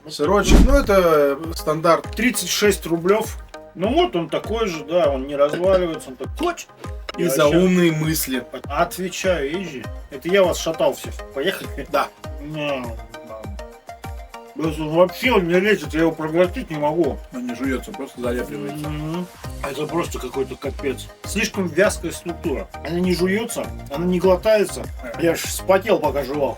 Сырочек, ну это стандарт. 36 рублев. Ну вот он такой же, да, он не разваливается, он такой. Хочешь? И за умные мысли. Отвечаю, езжи. Это я вас шатал всех. Поехали? Да. Вообще он не лезет, я его проглотить не могу. Он не жуется, просто залепливается. Это просто какой-то капец. Слишком вязкая структура. Она не жуется, она не глотается. Я аж вспотел, пока жевал.